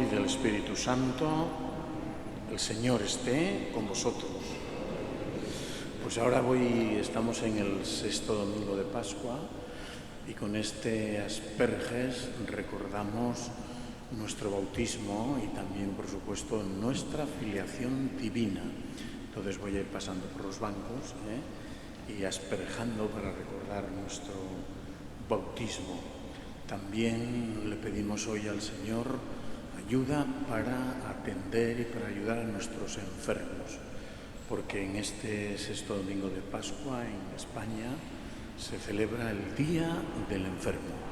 y del Espíritu Santo. El Señor esté con vosotros. Pues ahora estamos en el sexto domingo de Pascua y con este asperges recordamos nuestro bautismo y también, por supuesto, nuestra filiación divina. Entonces voy a ir pasando por los bancos y asperjando para recordar nuestro bautismo. También le pedimos hoy al Señor ayuda para atender y para ayudar a nuestros enfermos, porque en este sexto domingo de Pascua en España se celebra el Día del Enfermo.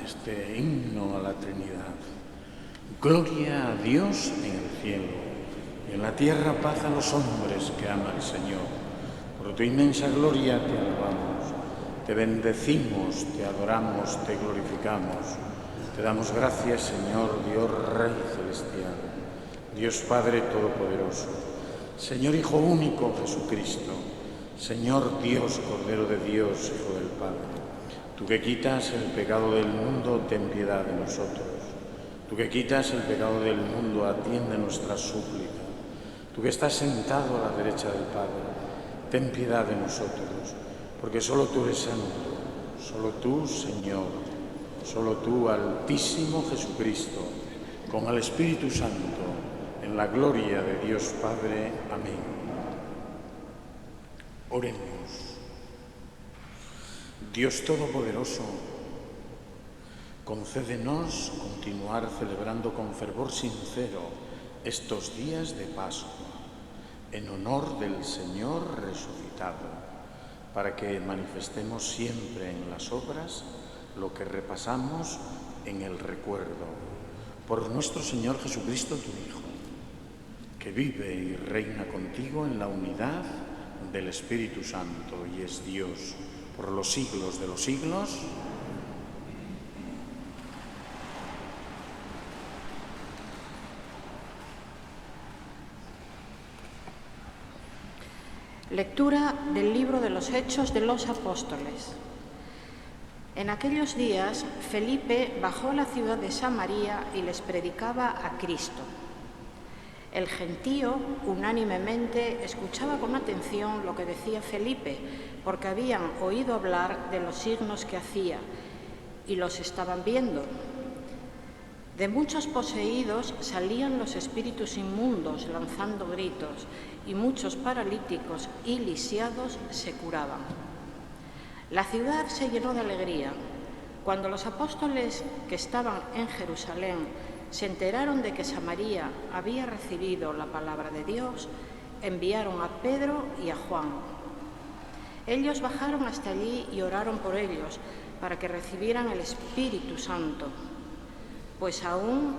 Este himno a la Trinidad. Gloria a Dios en el cielo, y en la tierra paz a los hombres que ama el Señor. Por tu inmensa gloria te alabamos, te bendecimos, te adoramos, te glorificamos. Te damos gracias, Señor Dios Rey Celestial, Dios Padre Todopoderoso, Señor Hijo único Jesucristo, Señor Dios, Cordero de Dios, Hijo del Padre. Tú que quitas el pecado del mundo, ten piedad de nosotros. Tú que quitas el pecado del mundo, atiende nuestra súplica. Tú que estás sentado a la derecha del Padre, ten piedad de nosotros, porque solo tú eres santo, solo tú, Señor, solo tú, Altísimo Jesucristo, con el Espíritu Santo, en la gloria de Dios Padre. Amén. Oremos. Dios Todopoderoso, concédenos continuar celebrando con fervor sincero estos días de Pascua, en honor del Señor resucitado, para que manifestemos siempre en las obras lo que repasamos en el recuerdo. Por nuestro Señor Jesucristo, tu Hijo, que vive y reina contigo en la unidad del Espíritu Santo y es Dios por los siglos de los siglos. Lectura del libro de los Hechos de los Apóstoles. En aquellos días, Felipe bajó a la ciudad de Samaria y les predicaba a Cristo. El gentío, unánimemente, escuchaba con atención lo que decía Felipe, porque habían oído hablar de los signos que hacía y los estaban viendo. De muchos poseídos salían los espíritus inmundos lanzando gritos, y muchos paralíticos y lisiados se curaban. La ciudad se llenó de alegría. Cuando los apóstoles que estaban en Jerusalén se enteraron de que Samaria había recibido la palabra de Dios, enviaron a Pedro y a Juan. Ellos bajaron hasta allí y oraron por ellos para que recibieran el Espíritu Santo, pues aún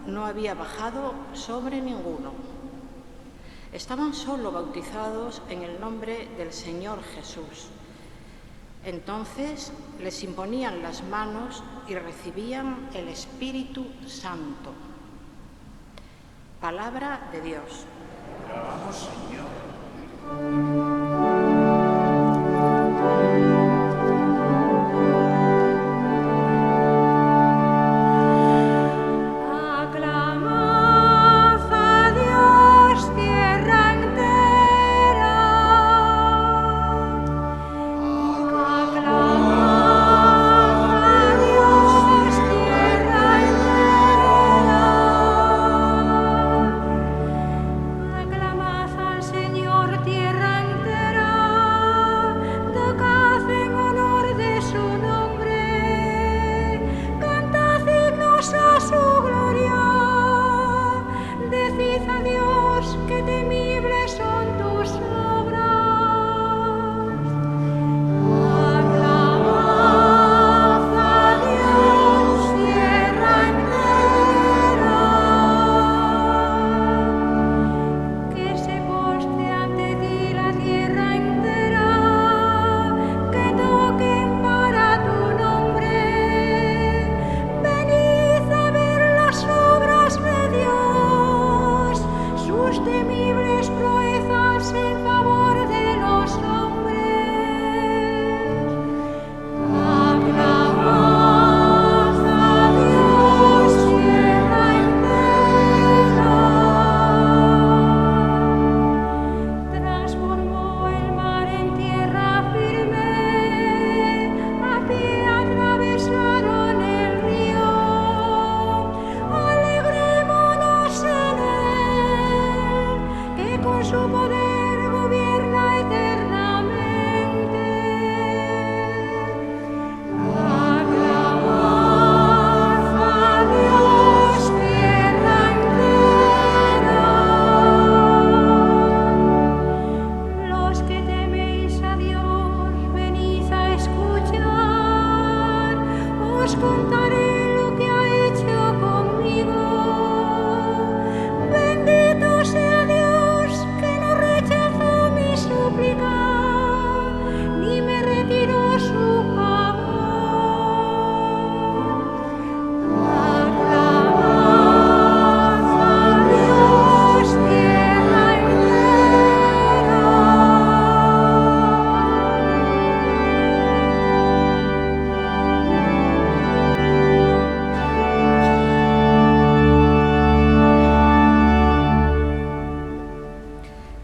no había bajado sobre ninguno. Estaban solo bautizados en el nombre del Señor Jesús. Entonces les imponían las manos y recibían el Espíritu Santo. Palabra de Dios. Te alabamos, Señor.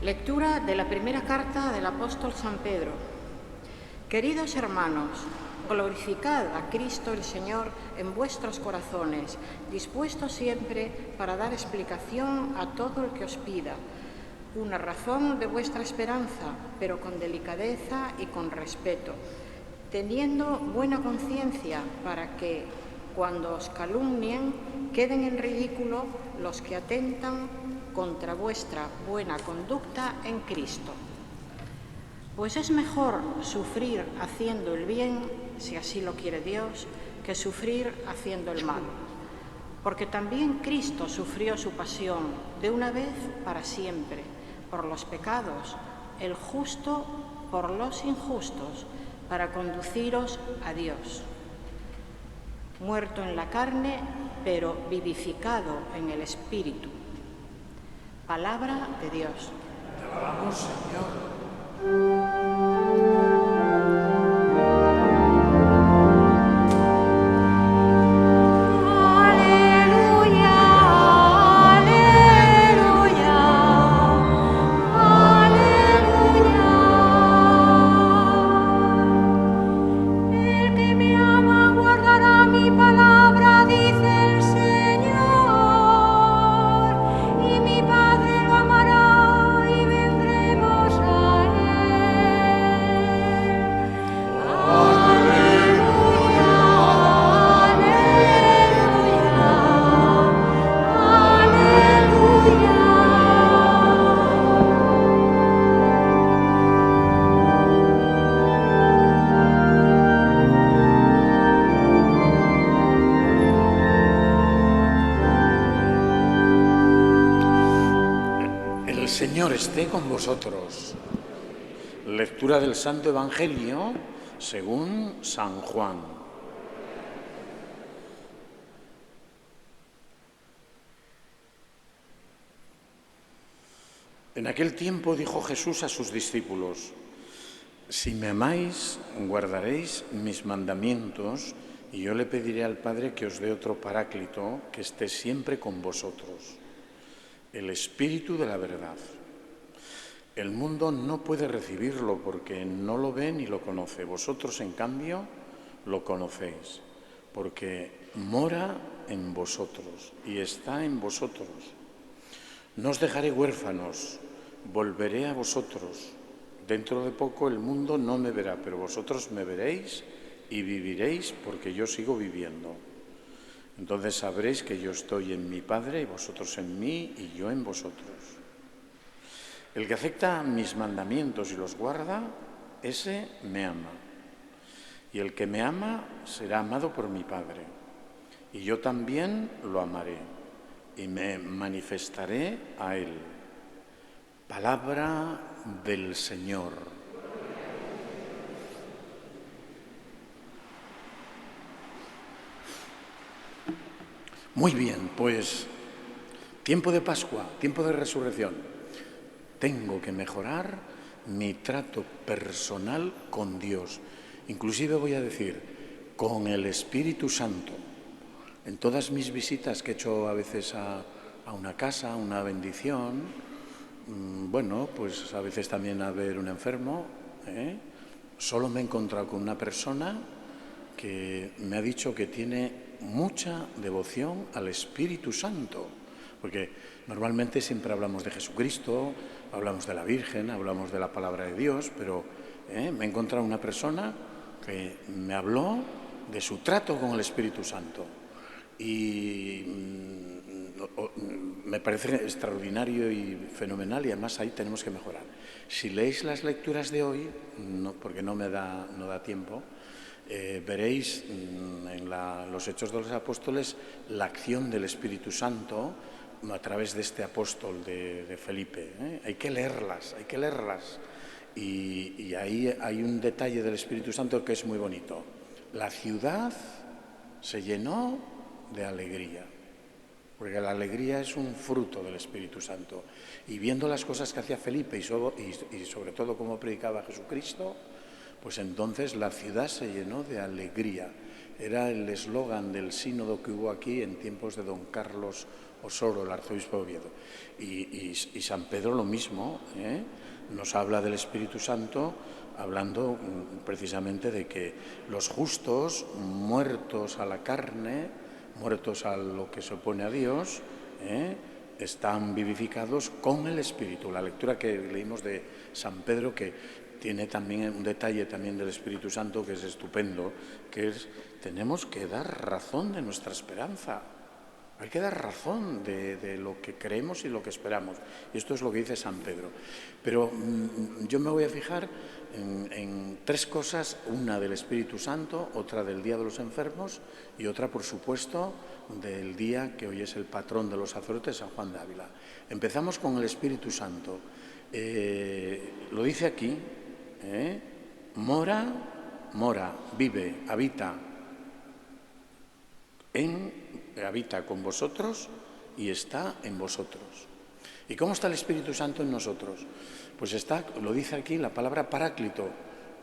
Lectura de la primera carta del apóstol San Pedro. Queridos hermanos, glorificad a Cristo el Señor en vuestros corazones, dispuestos siempre para dar explicación a todo el que os pida, una razón de vuestra esperanza, pero con delicadeza y con respeto, teniendo buena conciencia para que, cuando os calumnien, queden en ridículo los que atentan contra vuestra buena conducta en Cristo. Pues es mejor sufrir haciendo el bien, si así lo quiere Dios, que sufrir haciendo el mal. Porque también Cristo sufrió su pasión de una vez para siempre, por los pecados, el justo por los injustos, para conduciros a Dios. Muerto en la carne, pero vivificado en el Espíritu. Palabra de Dios. Te alabamos, Señor. El Señor esté con vosotros. Lectura del Santo Evangelio según San Juan. En aquel tiempo dijo Jesús a sus discípulos: si me amáis, guardaréis mis mandamientos, y yo le pediré al Padre que os dé otro Paráclito que esté siempre con vosotros, el Espíritu de la verdad. El mundo no puede recibirlo porque no lo ve ni lo conoce. Vosotros, en cambio, lo conocéis, porque mora en vosotros y está en vosotros. No os dejaré huérfanos, volveré a vosotros. Dentro de poco el mundo no me verá, pero vosotros me veréis y viviréis, porque yo sigo viviendo. Entonces sabréis que yo estoy en mi Padre y vosotros en mí y yo en vosotros. El que acepta mis mandamientos y los guarda, ese me ama. Y el que me ama será amado por mi Padre. Y yo también lo amaré y me manifestaré a él. Palabra del Señor. Muy bien, pues tiempo de Pascua, tiempo de resurrección. Tengo que mejorar mi trato personal con Dios. Inclusive voy a decir, con el Espíritu Santo. En todas mis visitas que he hecho a veces a una casa, a una bendición, bueno, pues a veces también a ver un enfermo, solo me he encontrado con una persona que me ha dicho que tiene mucha devoción al Espíritu Santo, porque normalmente siempre hablamos de Jesucristo, hablamos de la Virgen, hablamos de la palabra de Dios, pero me he encontrado una persona que me habló de su trato con el Espíritu Santo y me parece extraordinario y fenomenal, y además ahí tenemos que mejorar. Si leéis las lecturas de hoy, porque no da tiempo, veréis en los Hechos de los Apóstoles la acción del Espíritu Santo a través de este apóstol de Felipe. Hay que leerlas. Y ahí hay un detalle del Espíritu Santo que es muy bonito. La ciudad se llenó de alegría, porque la alegría es un fruto del Espíritu Santo. Y viendo las cosas que hacía Felipe y sobre todo cómo predicaba Jesucristo, pues entonces la ciudad se llenó de alegría. Era el eslogan del sínodo que hubo aquí en tiempos de don Carlos Osoro, el arzobispo de Oviedo. Y San Pedro lo mismo, nos habla del Espíritu Santo, hablando precisamente de que los justos, muertos a la carne, muertos a lo que se opone a Dios, están vivificados con el Espíritu. La lectura que leímos de San Pedro, que tiene también un detalle también del Espíritu Santo que es estupendo, que es: tenemos que dar razón de nuestra esperanza. Hay que dar razón de lo que creemos y lo que esperamos. Y esto es lo que dice San Pedro. Pero yo me voy a fijar en tres cosas: una del Espíritu Santo, otra del Día de los Enfermos y otra, por supuesto, del día que hoy es el patrón de los sacerdotes, San Juan de Ávila. Empezamos con el Espíritu Santo. Lo dice aquí, mora mora, vive, habita con vosotros y está en vosotros. ¿Y cómo está el Espíritu Santo en nosotros? Pues está, lo dice aquí la palabra paráclito,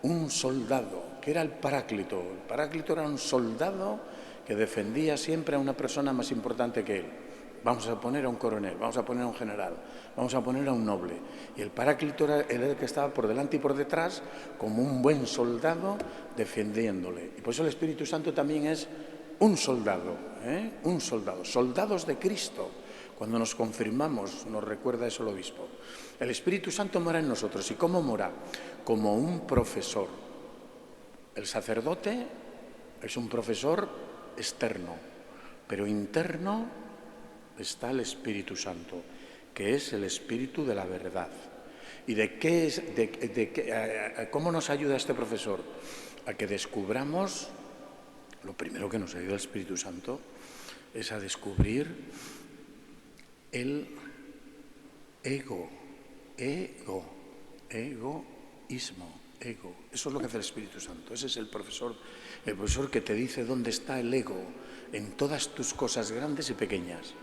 un soldado. ¿Qué era el paráclito? El paráclito era un soldado que defendía siempre a una persona más importante que él. Vamos a poner a un coronel, vamos a poner a un general, vamos a poner a un noble. Y el paráclito era el que estaba por delante y por detrás como un buen soldado defendiéndole. Y por eso el Espíritu Santo también es un soldado, un soldado, soldados de Cristo. Cuando nos confirmamos, nos recuerda eso el obispo. El Espíritu Santo mora en nosotros. ¿Y cómo mora? Como un profesor. El sacerdote es un profesor externo, pero interno está el Espíritu Santo, que es el Espíritu de la verdad. ¿Y cómo nos ayuda este profesor? A que descubramos, lo primero que nos ayuda el Espíritu Santo es a descubrir el egoísmo. Eso es lo que hace el Espíritu Santo. Ese es el profesor que te dice dónde está el ego en todas tus cosas grandes y pequeñas.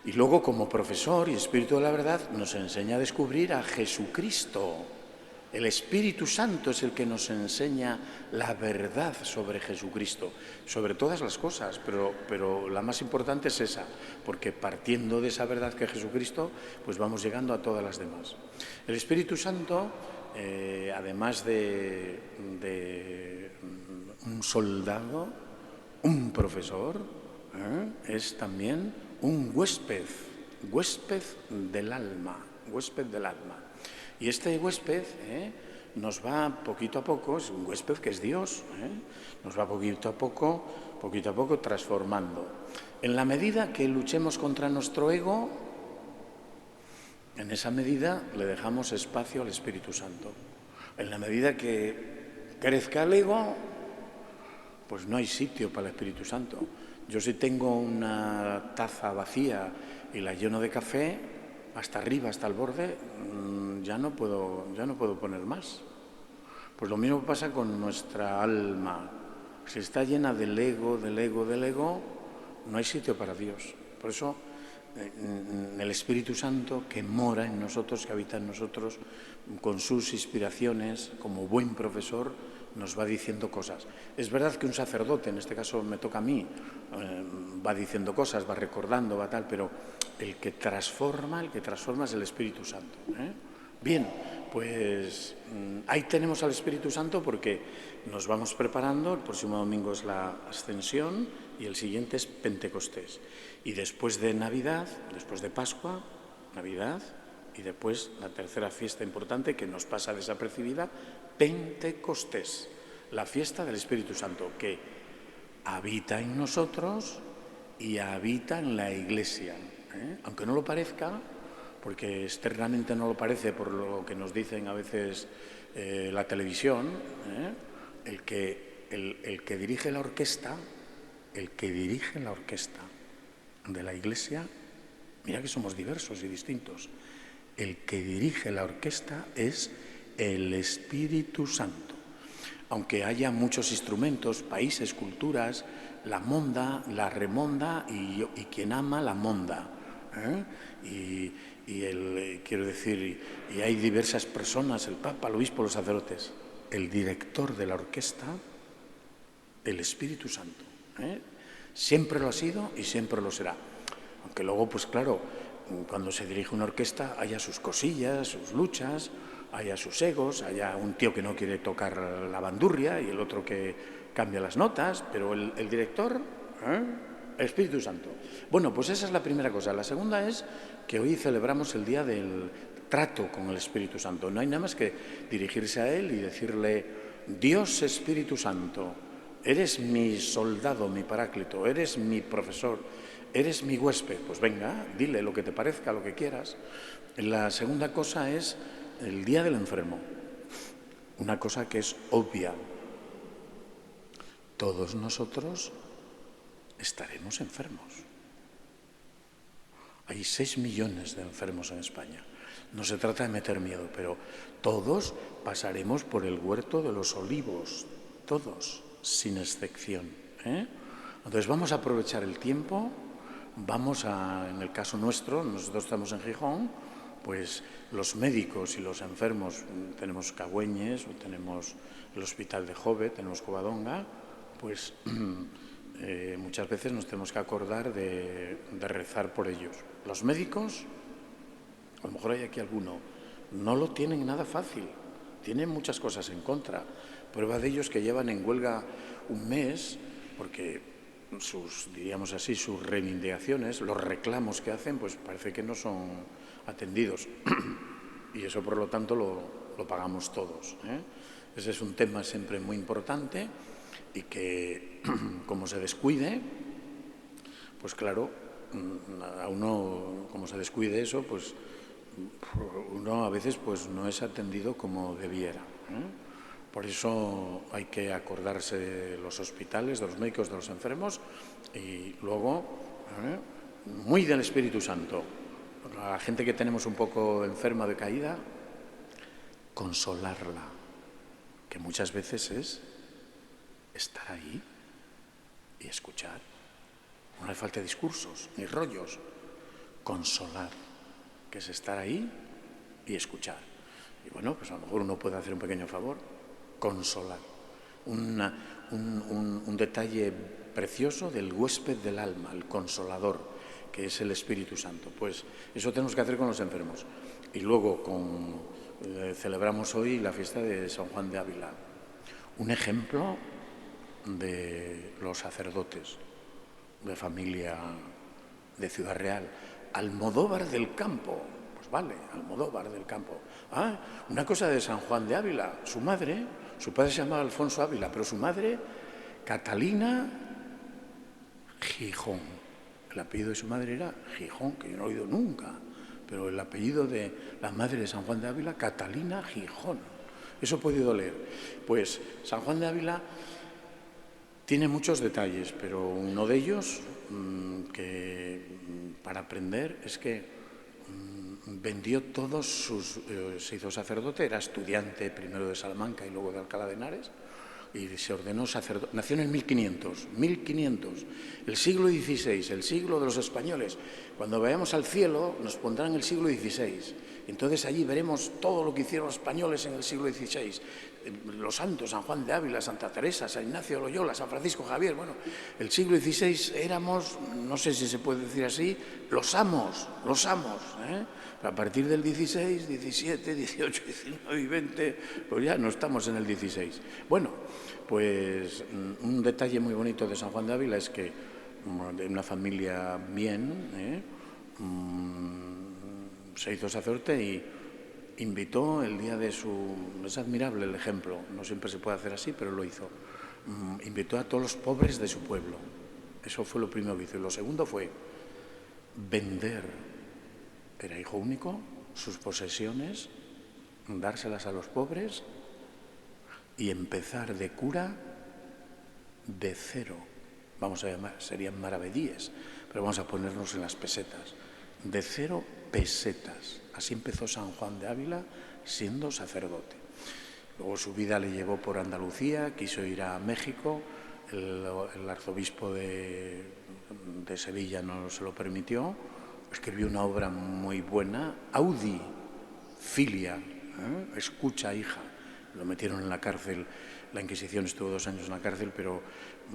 Y luego, como profesor y Espíritu de la verdad, nos enseña a descubrir a Jesucristo. El Espíritu Santo es el que nos enseña la verdad sobre Jesucristo, sobre todas las cosas, pero la más importante es esa, porque partiendo de esa verdad que es Jesucristo, pues vamos llegando a todas las demás. El Espíritu Santo, además de un soldado, un profesor, es también un huésped del alma, Y este huésped nos va poquito a poco, es un huésped que es Dios, nos va poquito a poco transformando. En la medida que luchemos contra nuestro ego, en esa medida le dejamos espacio al Espíritu Santo. En la medida que crezca el ego, pues no hay sitio para el Espíritu Santo. Yo si tengo una taza vacía y la lleno de café, hasta arriba, hasta el borde, ya no puedo poner más. Pues lo mismo pasa con nuestra alma. Si está llena del ego, no hay sitio para Dios. Por eso el Espíritu Santo que mora en nosotros, que habita en nosotros, con sus inspiraciones, como buen profesor, nos va diciendo cosas. Es verdad que un sacerdote, en este caso me toca a mí, va diciendo cosas, va recordando, va tal, pero el que transforma es el Espíritu Santo. Bien, pues ahí tenemos al Espíritu Santo porque nos vamos preparando. El próximo domingo es la Ascensión y el siguiente es Pentecostés. Y después de Navidad, después de Pascua, Navidad, y después la tercera fiesta importante que nos pasa desapercibida, Pentecostés, la fiesta del Espíritu Santo, que habita en nosotros y habita en la Iglesia. Aunque no lo parezca, porque externamente no lo parece por lo que nos dicen a veces la televisión, el que dirige la orquesta de la Iglesia, mira que somos diversos y distintos, el que dirige la orquesta es el Espíritu Santo. Aunque haya muchos instrumentos, países, culturas, la monda, la remonda y quien ama la monda. Quiero decir, y hay diversas personas, el Papa, el Obispo, los sacerdotes. El director de la orquesta, el Espíritu Santo. Siempre lo ha sido y siempre lo será. Aunque luego, pues claro, cuando se dirige una orquesta haya sus cosillas, sus luchas, haya sus egos, haya un tío que no quiere tocar la bandurria y el otro que cambia las notas, pero el director, el Espíritu Santo. Bueno, pues esa es la primera cosa. La segunda es que hoy celebramos el día del trato con el Espíritu Santo. No hay nada más que dirigirse a él y decirle: Dios Espíritu Santo, eres mi soldado, mi paráclito, eres mi profesor, eres mi huésped. Pues venga, dile lo que te parezca, lo que quieras. La segunda cosa es el día del enfermo. Una cosa que es obvia. Todos nosotros estaremos enfermos. Hay 6 millones de enfermos en España. No se trata de meter miedo, pero todos pasaremos por el huerto de los olivos. todos, sin excepción, ¿eh? Entonces vamos a aprovechar el tiempo, en el caso nuestro, nosotros estamos en Gijón, pues los médicos y los enfermos, tenemos Cagüeñes, o tenemos el Hospital de Jove, tenemos Covadonga, pues muchas veces nos tenemos que acordar de rezar por ellos. Los médicos, a lo mejor hay aquí alguno, no lo tienen nada fácil, tienen muchas cosas en contra. Prueba de ellos que llevan en huelga un mes, porque diríamos así, sus reivindicaciones, los reclamos que hacen, pues parece que no son atendidos. Y eso, por lo tanto, lo pagamos todos, ¿eh? Ese es un tema siempre muy importante y que, como se descuide, pues claro, a uno, como se descuide eso, pues uno a veces pues no es atendido como debiera, ¿eh? Por eso hay que acordarse de los hospitales, de los médicos, de los enfermos y luego, muy del Espíritu Santo. A la gente que tenemos un poco enferma de caída, consolarla, que muchas veces es estar ahí y escuchar. No hace falta discursos ni rollos. Consolar, que es estar ahí y escuchar. Y bueno, pues a lo mejor uno puede hacer un pequeño favor, consolar. Un detalle precioso del huésped del alma, el consolador, que es el Espíritu Santo. Pues eso tenemos que hacer con los enfermos. Y luego celebramos hoy la fiesta de San Juan de Ávila. Un ejemplo de los sacerdotes de familia de Ciudad Real. Almodóvar del Campo. Pues vale, Almodóvar del Campo. Una cosa de San Juan de Ávila. Su padre se llamaba Alfonso Ávila, pero su madre, Catalina Gijón. El apellido de su madre era Gijón, que yo no he oído nunca. Pero el apellido de la madre de San Juan de Ávila, Catalina Gijón. Eso he podido leer. Pues San Juan de Ávila tiene muchos detalles, pero uno de ellos que para aprender es que vendió todos se hizo sacerdote, era estudiante primero de Salamanca y luego de Alcalá de Henares, y se ordenó sacerdote. Nació en el 1500, el siglo XVI, el siglo de los españoles. Cuando vayamos al cielo nos pondrán el siglo XVI. Entonces allí veremos todo lo que hicieron los españoles en el siglo XVI. Los santos, San Juan de Ávila, Santa Teresa, San Ignacio de Loyola, San Francisco Javier. Bueno, el siglo XVI éramos, no sé si se puede decir así, los amos, ¿eh? A partir del 16, 17, 18, 19 y 20, pues ya no estamos en el 16. Bueno, pues un detalle muy bonito de San Juan de Ávila es que de una familia bien, se hizo sacerdote y invitó el día de su... Es admirable el ejemplo, no siempre se puede hacer así, pero lo hizo. Invitó a todos los pobres de su pueblo. Eso fue lo primero que hizo. Y lo segundo fue vender, era hijo único, sus posesiones, dárselas a los pobres y empezar de cura de cero. Vamos a llamar, serían maravedíes, pero vamos a ponernos en las pesetas. De 0 pesetas. Así empezó San Juan de Ávila siendo sacerdote. Luego su vida le llevó por Andalucía, quiso ir a México, el arzobispo de Sevilla no se lo permitió, escribió una obra muy buena, Audi Filia, escucha hija. Lo metieron en la cárcel, la Inquisición estuvo 2 años en la cárcel, pero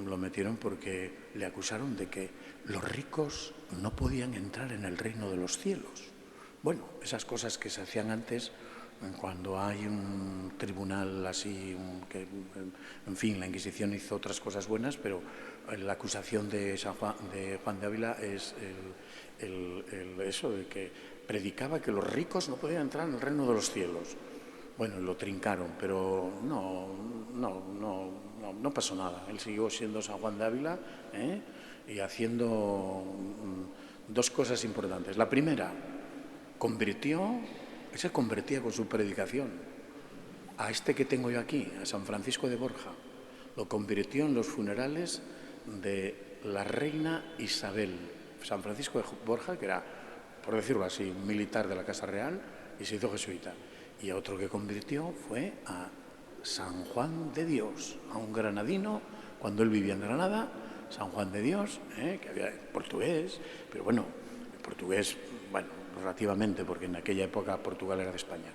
lo metieron porque le acusaron de que los ricos no podían entrar en el reino de los cielos. Bueno, esas cosas que se hacían antes, cuando hay un tribunal así, que, en fin, la Inquisición hizo otras cosas buenas, pero la acusación de Juan de Ávila es eso de que predicaba que los ricos no podían entrar en el reino de los cielos. Bueno, lo trincaron, pero no pasó nada. Él siguió siendo San Juan de Ávila, y haciendo 2 cosas importantes. La primera, se convertía con su predicación. A este que tengo yo aquí, a San Francisco de Borja, lo convirtió en los funerales de la reina Isabel. San Francisco de Borja, que era, por decirlo así, un militar de la Casa Real, y se hizo jesuita. Y otro que convirtió fue a San Juan de Dios, a un granadino, cuando él vivía en Granada, San Juan de Dios, que había portugués, pero bueno, portugués, bueno, relativamente, porque en aquella época Portugal era de España,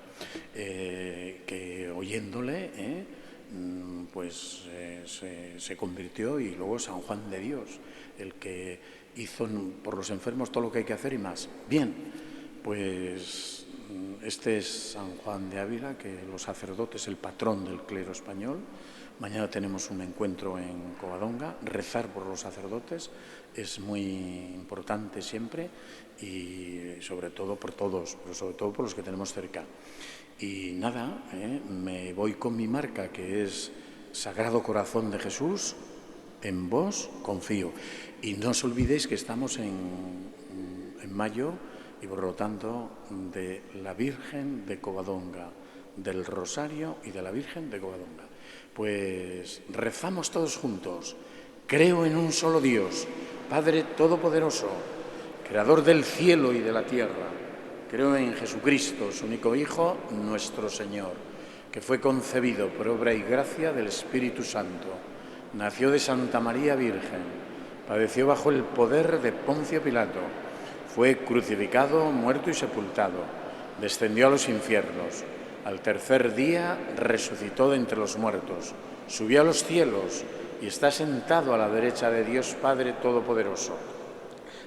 que oyéndole, se convirtió, y luego San Juan de Dios, el que hizo por los enfermos todo lo que hay que hacer y más. Bien, pues este es San Juan de Ávila, que los sacerdotes, el patrón del clero español. Mañana tenemos un encuentro en Covadonga. Rezar por los sacerdotes es muy importante siempre, y sobre todo por todos, pero sobre todo por los que tenemos cerca. Y nada, me voy con mi marca, que es Sagrado Corazón de Jesús, en vos confío. Y no os olvidéis que estamos en mayo, y por lo tanto de la Virgen de Covadonga, del Rosario y de la Virgen de Covadonga. Pues rezamos todos juntos. Creo en un solo Dios, Padre Todopoderoso, Creador del cielo y de la tierra. Creo en Jesucristo, su único Hijo, nuestro Señor, que fue concebido por obra y gracia del Espíritu Santo. Nació de Santa María Virgen, padeció bajo el poder de Poncio Pilato, fue crucificado, muerto y sepultado, descendió a los infiernos, al tercer día resucitó de entre los muertos, subió a los cielos y está sentado a la derecha de Dios Padre Todopoderoso.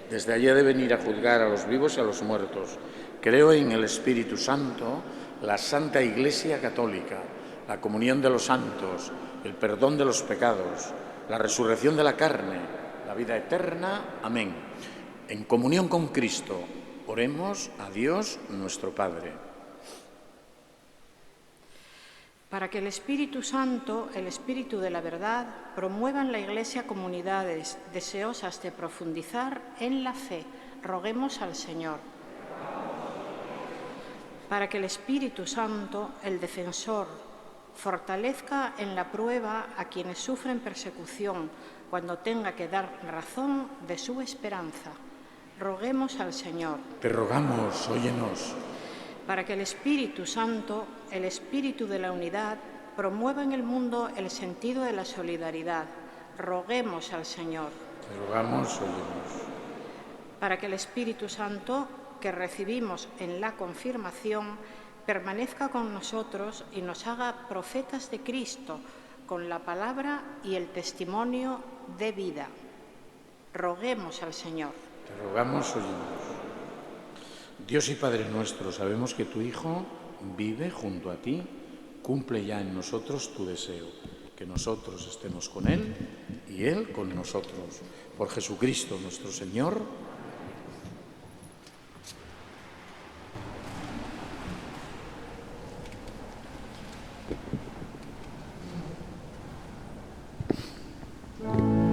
Desde allí ha de venir a juzgar a los vivos y a los muertos. Creo en el Espíritu Santo, la Santa Iglesia Católica, la comunión de los santos, el perdón de los pecados, la resurrección de la carne, la vida eterna. Amén. En comunión con Cristo, oremos a Dios nuestro Padre. Para que el Espíritu Santo, el Espíritu de la verdad, promueva en la Iglesia comunidades deseosas de profundizar en la fe, roguemos al Señor. Para que el Espíritu Santo, el defensor, fortalezca en la prueba a quienes sufren persecución cuando tenga que dar razón de su esperanza, roguemos al Señor. Te rogamos, óyenos. Para que el Espíritu Santo, el Espíritu de la unidad, promueva en el mundo el sentido de la solidaridad, roguemos al Señor. Te rogamos, óyenos. Para que el Espíritu Santo, que recibimos en la confirmación, permanezca con nosotros y nos haga profetas de Cristo, con la palabra y el testimonio de vida. Roguemos al Señor. Te rogamos, óyenos. Dios y Padre nuestro, sabemos que tu Hijo vive junto a ti. Cumple ya en nosotros tu deseo, que nosotros estemos con Él y Él con nosotros. Por Jesucristo nuestro Señor. Gloria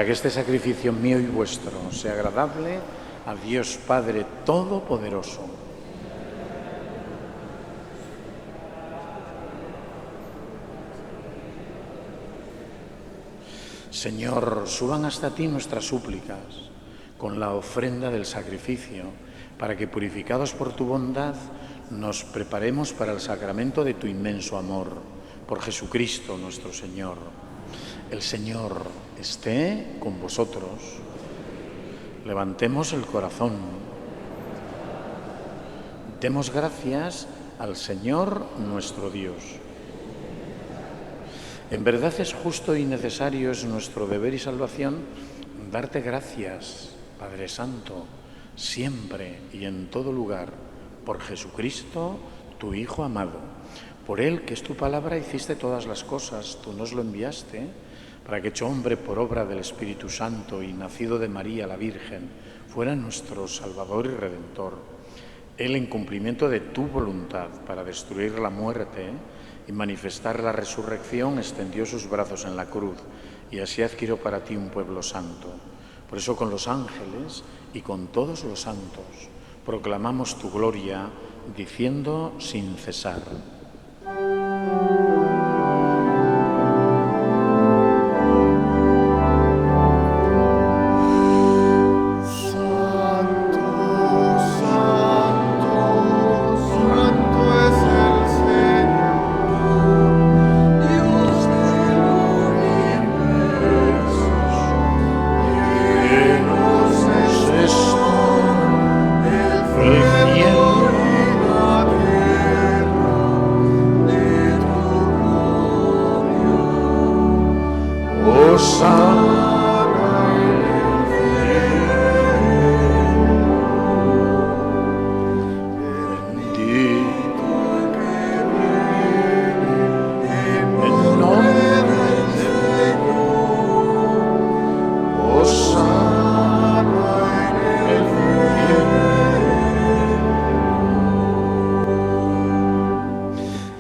para que este sacrificio mío y vuestro sea agradable a Dios Padre Todopoderoso. Señor, suban hasta ti nuestras súplicas con la ofrenda del sacrificio, para que, purificados por tu bondad, nos preparemos para el sacramento de tu inmenso amor, por Jesucristo nuestro Señor. El Señor esté con vosotros. Levantemos el corazón. Demos gracias al Señor nuestro Dios. En verdad es justo y necesario, es nuestro deber y salvación, darte gracias, Padre Santo, siempre y en todo lugar, por Jesucristo, tu Hijo amado. Por Él, que es tu palabra, hiciste todas las cosas, tú nos lo enviaste, para que, hecho hombre por obra del Espíritu Santo y nacido de María la Virgen, fuera nuestro Salvador y Redentor. Él, en cumplimiento de tu voluntad, para destruir la muerte y manifestar la resurrección, extendió sus brazos en la cruz y así adquirió para ti un pueblo santo. Por eso, con los ángeles y con todos los santos proclamamos tu gloria, diciendo sin cesar: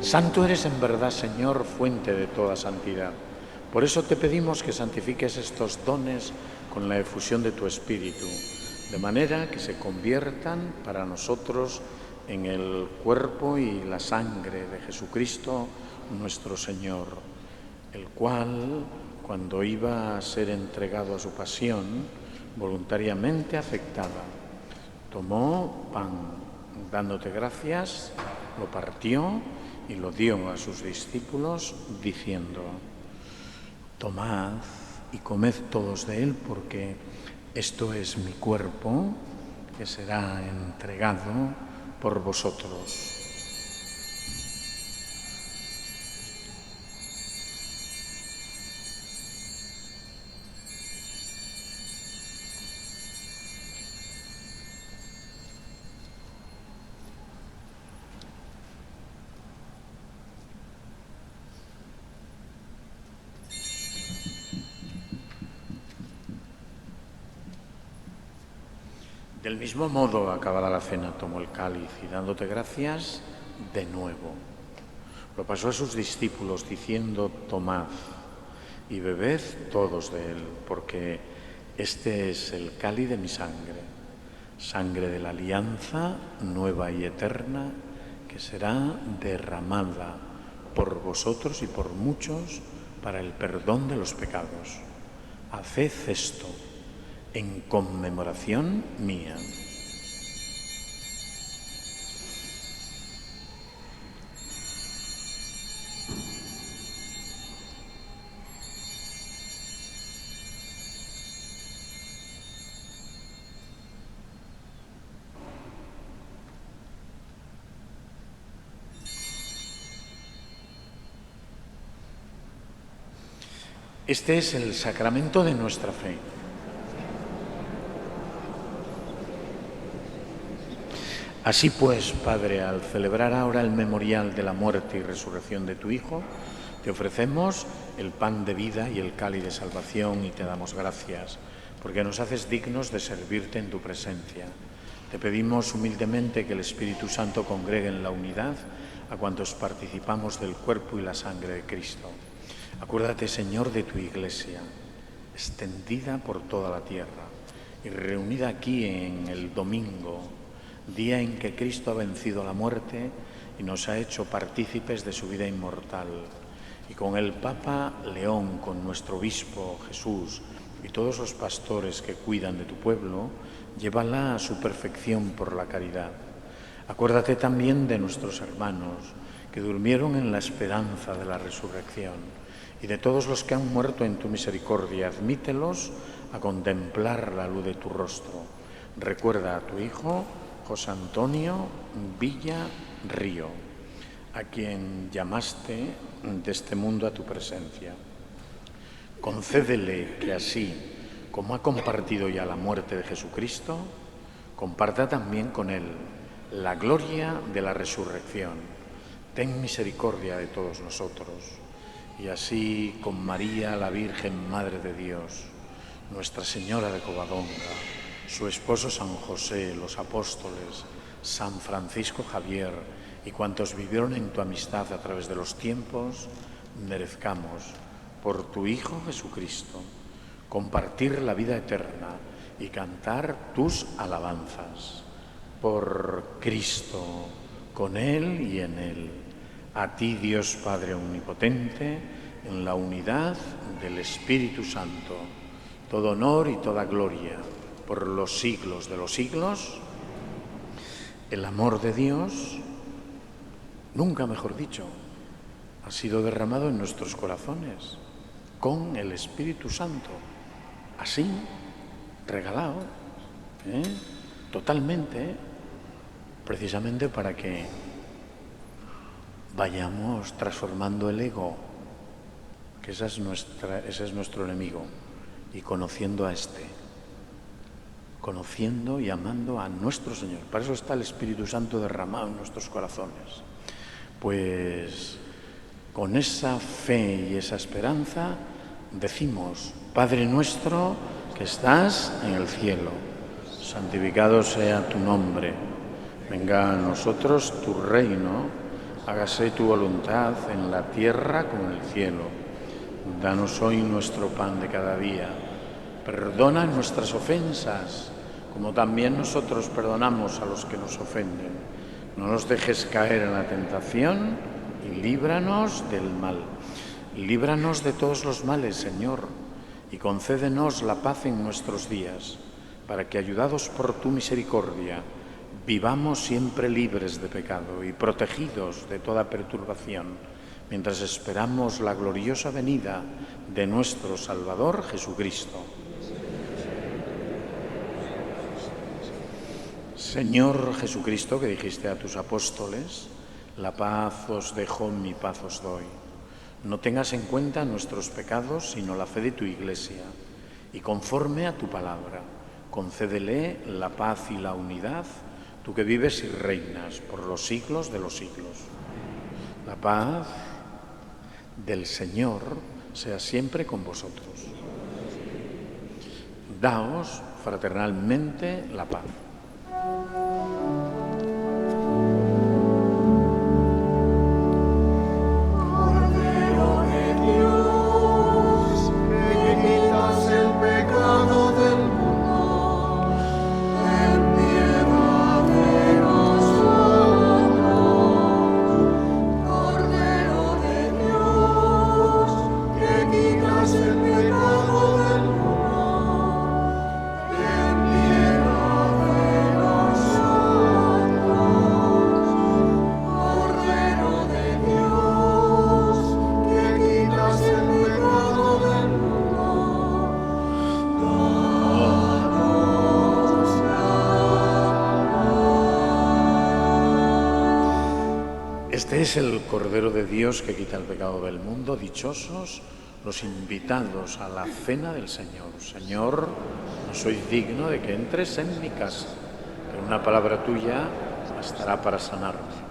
Santo eres en verdad, Señor, fuente de toda santidad. Por eso te pedimos que santifiques estos dones con la efusión de tu Espíritu, de manera que se conviertan para nosotros en el cuerpo y la sangre de Jesucristo nuestro Señor, el cual, cuando iba a ser entregado a su pasión, voluntariamente aceptada, tomó pan, dándote gracias, lo partió y lo dio a sus discípulos, diciendo: tomad y comed todos de él, porque esto es mi cuerpo, que será entregado por vosotros. Del mismo modo, acabada la cena, tomó el cáliz y, dándote gracias, de nuevo lo pasó a sus discípulos, diciendo: tomad y bebed todos de él, porque este es el cáliz de mi sangre, sangre de la alianza nueva y eterna, que será derramada por vosotros y por muchos para el perdón de los pecados. Haced esto en conmemoración mía. Este es el sacramento de nuestra fe. Así pues, Padre, al celebrar ahora el memorial de la muerte y resurrección de tu Hijo, te ofrecemos el pan de vida y el cáliz de salvación y te damos gracias, porque nos haces dignos de servirte en tu presencia. Te pedimos humildemente que el Espíritu Santo congregue en la unidad a cuantos participamos del cuerpo y la sangre de Cristo. Acuérdate, Señor, de tu Iglesia extendida por toda la tierra y reunida aquí en el domingo, día en que Cristo ha vencido la muerte y nos ha hecho partícipes de su vida inmortal. Y con el Papa León, con nuestro obispo Jesús y todos los pastores que cuidan de tu pueblo, llévala a su perfección por la caridad. Acuérdate también de nuestros hermanos que durmieron en la esperanza de la resurrección y de todos los que han muerto en tu misericordia. Admítelos a contemplar la luz de tu rostro. Recuerda a tu hijo José Antonio Villa Río, a quien llamaste de este mundo a tu presencia. Concédele que así como ha compartido ya la muerte de Jesucristo, comparta también con él la gloria de la resurrección. Ten misericordia de todos nosotros. Y así con María, la Virgen Madre de Dios, Nuestra Señora de Covadonga, su esposo San José, los apóstoles, San Francisco Javier y cuantos vivieron en tu amistad a través de los tiempos, merezcamos, por tu Hijo Jesucristo, compartir la vida eterna y cantar tus alabanzas. Por Cristo, con Él y en Él, a ti Dios Padre Omnipotente, en la unidad del Espíritu Santo, todo honor y toda gloria por los siglos de los siglos. El amor de Dios, nunca mejor dicho, ha sido derramado en nuestros corazones con el Espíritu Santo, así, regalado, totalmente, precisamente para que vayamos transformando el ego, que ese es nuestro enemigo, y conociendo a este, conociendo y amando a nuestro Señor. Para eso está el Espíritu Santo derramado en nuestros corazones. Pues con esa fe y esa esperanza decimos: Padre nuestro que estás en el cielo, santificado sea tu nombre, venga a nosotros tu reino, hágase tu voluntad en la tierra como en el cielo. Danos hoy nuestro pan de cada día, perdona nuestras ofensas, como también nosotros perdonamos a los que nos ofenden. No nos dejes caer en la tentación y líbranos del mal. Líbranos de todos los males, Señor, y concédenos la paz en nuestros días, para que, ayudados por tu misericordia, vivamos siempre libres de pecado y protegidos de toda perturbación, mientras esperamos la gloriosa venida de nuestro Salvador Jesucristo. Señor Jesucristo, que dijiste a tus apóstoles: la paz os dejo, mi paz os doy. No tengas en cuenta nuestros pecados, sino la fe de tu Iglesia, y conforme a tu palabra, concédele la paz y la unidad, tú que vives y reinas por los siglos de los siglos. La paz del Señor sea siempre con vosotros. Daos fraternalmente la paz. Este es el Cordero de Dios que quita el pecado del mundo. Dichosos los invitados a la cena del Señor. Señor, no soy digno de que entres en mi casa, pero una palabra tuya bastará para sanarme.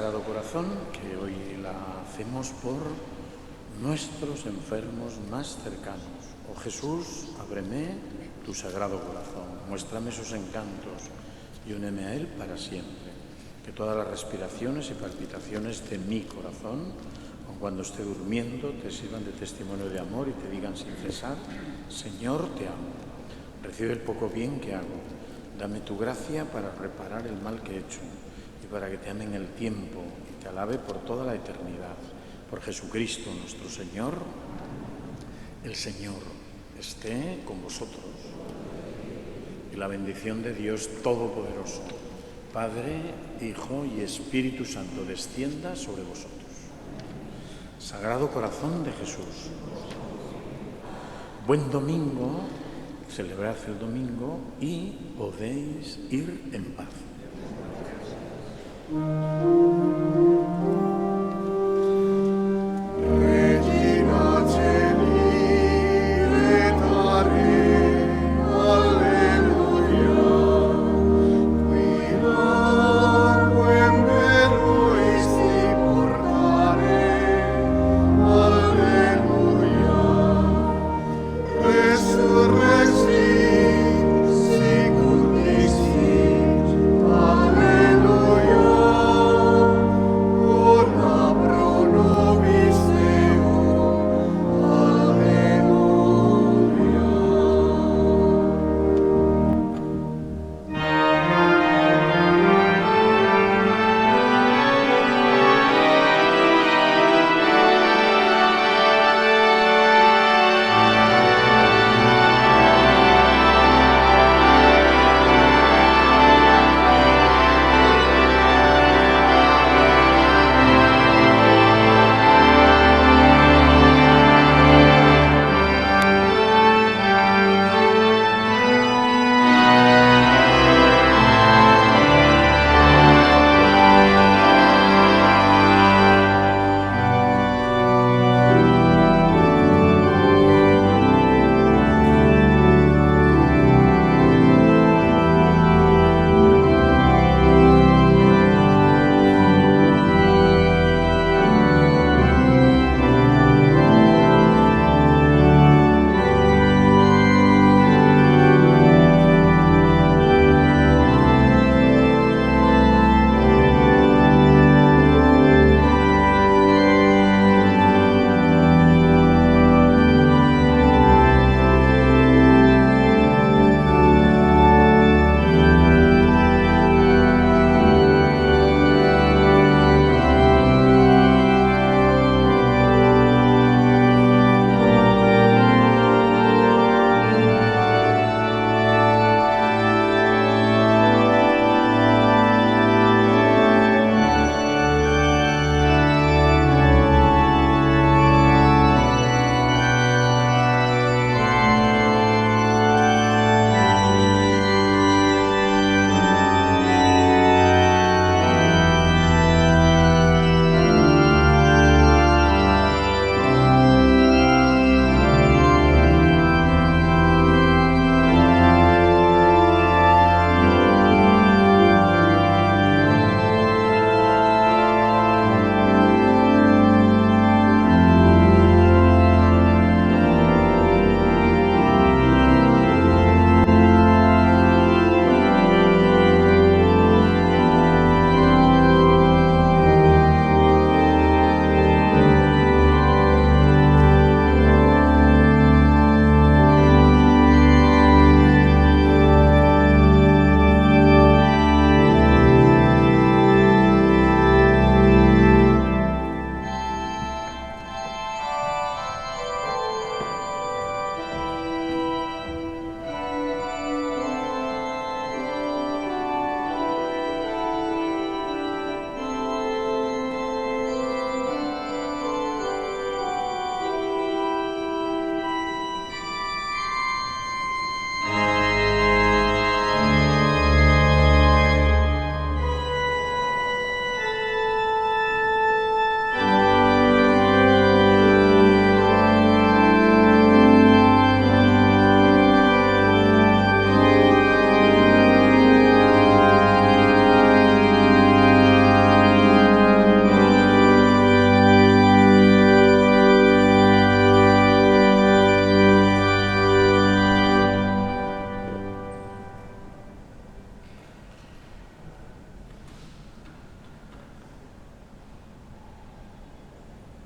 Sagrado Corazón, que hoy la hacemos por nuestros enfermos más cercanos. Oh Jesús, ábreme tu Sagrado Corazón, muéstrame sus encantos y úneme a él para siempre. Que todas las respiraciones y palpitaciones de mi corazón, aun cuando esté durmiendo, te sirvan de testimonio de amor y te digan sin cesar: Señor, te amo. Recibe el poco bien que hago. Dame tu gracia para reparar el mal que he hecho y para que te ame en el tiempo y te alabe por toda la eternidad. Por Jesucristo nuestro Señor. El Señor esté con vosotros. Y la bendición de Dios Todopoderoso, Padre, Hijo y Espíritu Santo, descienda sobre vosotros. Sagrado Corazón de Jesús. Buen domingo, celebrad el domingo y podéis ir en paz.